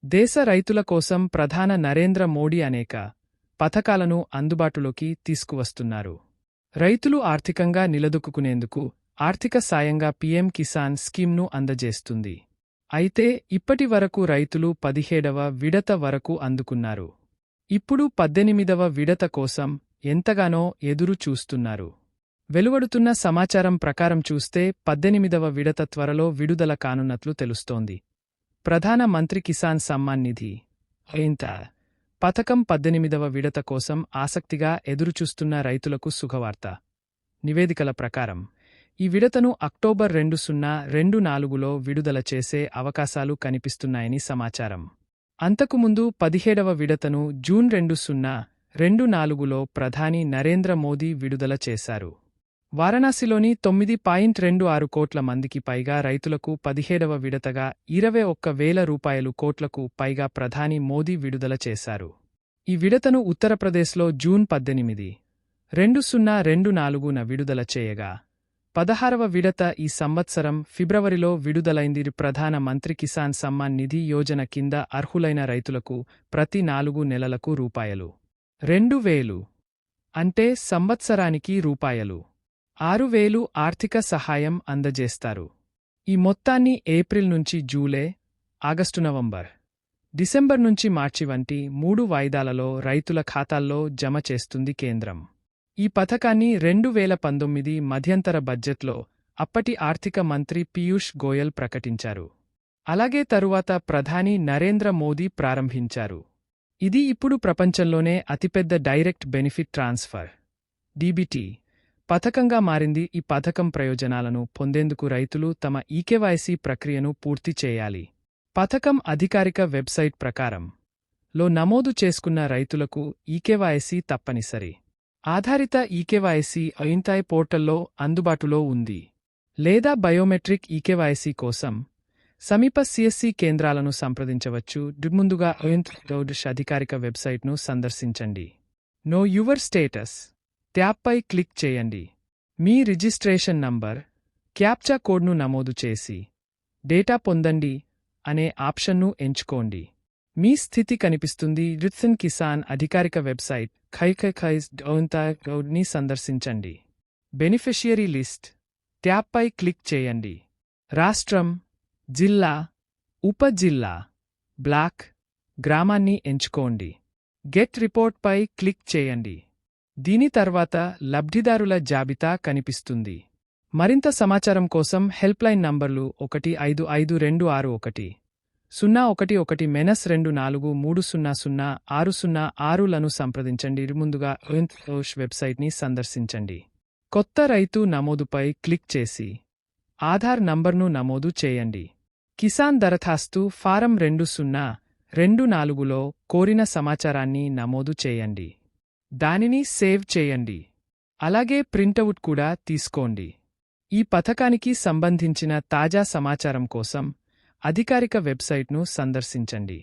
దేశ రైతుల కోసం ప్రధాన నరేంద్ర మోడీ అనేక పథకాలను అందుబాటులోకి తీసుకువస్తున్నారు. రైతులు ఆర్థికంగా నిలదొక్కుకునేందుకు ఆర్థిక సాయంగా పీఎం కిసాన్ స్కీమ్ను అందజేస్తుంది. అయితే ఇప్పటి వరకు రైతులు 17వ విడత వరకు అందుకున్నారు. ఇప్పుడు 18వ విడత కోసం ఎంతగానో ఎదురు చూస్తున్నారు. వెలువడుతున్న సమాచారం ప్రకారం చూస్తే 18వ విడత త్వరలో విడుదల కానున్నట్లు తెలుస్తోంది. ప్రధాన మంత్రి కిసాన్ సమ్మాన్ నిధి పథకం 18వ విడత కోసం ఆసక్తిగా ఎదురుచూస్తున్న రైతులకు శుభవార్త. నివేదికల ప్రకారం ఈ విడతను అక్టోబర్ 2024లో విడుదల చేసే అవకాశాలు కనిపిస్తున్నాయని సమాచారం. అంతకుముందు 17వ విడతను జూన్ 2024లో ప్రధాని నరేంద్ర మోదీ విడుదల చేశారు. వారణాసిలోని 9.26 కోట్ల మందికి పైగా రైతులకు 17వ విడతగా 21,000 కోట్లకు పైగా ప్రధాని మోదీ విడుదల చేశారు. ఈ విడతను ఉత్తరప్రదేశ్లో జూన్ 18, 2024న విడుదల చేయగా 16వ విడత ఈ సంవత్సరం ఫిబ్రవరిలో విడుదలైంది. ప్రధాన మంత్రి కిసాన్ సమ్మాన్ నిధి యోజన కింద అర్హులైన రైతులకు ప్రతి 4 నెలలకు రూ.2,000 అంటే సంవత్సరానికి రూ.6,000 ఆర్థిక సహాయం అందజేస్తారు. ఈ మొత్తాన్ని ఏప్రిల్ నుంచి జూలై, ఆగస్టు, నవంబర్, డిసెంబర్ నుంచి మార్చి వంటి 3 వాయిదాలలో రైతుల ఖాతాల్లో జమ చేస్తుంది కేంద్రం. ఈ పథకాన్ని 2019 మధ్యంతర బడ్జెట్లో అప్పటి ఆర్థిక మంత్రి పీయూష్ గోయల్ ప్రకటించారు. అలాగే తరువాత ప్రధాని నరేంద్ర మోదీ ప్రారంభించారు. ఇది ఇప్పుడు ప్రపంచంలోనే అతిపెద్ద డైరెక్ట్ బెనిఫిట్ ట్రాన్స్ఫర్ (డీబీటీ) పథకంగా మారింది. ఈ పథకం ప్రయోజనాలను పొందేందుకు రైతులు తమ ఈకేవైసీ ప్రక్రియను పూర్తి చేయాలి. పథకం అధికారిక వెబ్సైట్ ప్రకారం లో నమోదు చేసుకున్న రైతులకు ఈకేవైసీ తప్పనిసరి. ఆధారిత ఈకేవైసీ ఐంతాయ్ పోర్టల్లో అందుబాటులో ఉంది. లేదా బయోమెట్రిక్ ఈకేవైసీ కోసం సమీప సిఎస్సి కేంద్రాలను సంప్రదించవచ్చు. ముందుగా ఐంతాయ్ అధికారిక వెబ్సైట్ను సందర్శించండి. నో యువర్ స్టేటస్ ట్యాబ్పై క్లిక్ చేయండి. మీ రిజిస్ట్రేషన్ నంబర్, క్యాప్చా కోడ్ను నమోదు చేసి డేటా పొందండి అనే ఆప్షన్ను ఎంచుకోండి. మీ స్థితి కనిపిస్తుంది. కిసాన్ అధికారిక వెబ్సైట్ ని సందర్శించండి. బెనిఫిషియరీ లిస్ట్ ట్యాబ్పై క్లిక్ చేయండి. రాష్ట్రం, జిల్లా, ఉప జిల్లా, బ్లాక్, గ్రామాన్ని ఎంచుకోండి. గెట్ రిపోర్ట్పై క్లిక్ చేయండి. దీని తర్వాత లబ్ధిదారుల జాబితా కనిపిస్తుంది. మరింత సమాచారం కోసం హెల్ప్లైన్ నంబర్లు 155261-021-24300606లను సంప్రదించండి. ముందుగా ఐంతాయ్ వెబ్సైట్ని సందర్శించండి. కొత్త రైతు నమోదుపై క్లిక్ చేసి ఆధార్ నంబర్ను నమోదు చేయండి. కిసాన్ దరఖాస్తు ఫారం 2024లో కోరిన సమాచారాన్ని నమోదు చేయండి. దానిని సేవ్ చేయండి. అలాగే ప్రింటవుట్ కూడా తీసుకోండి. ఈ పథకానికి సంబంధించిన తాజా సమాచారం కోసం అధికారిక వెబ్సైట్ను సందర్శించండి.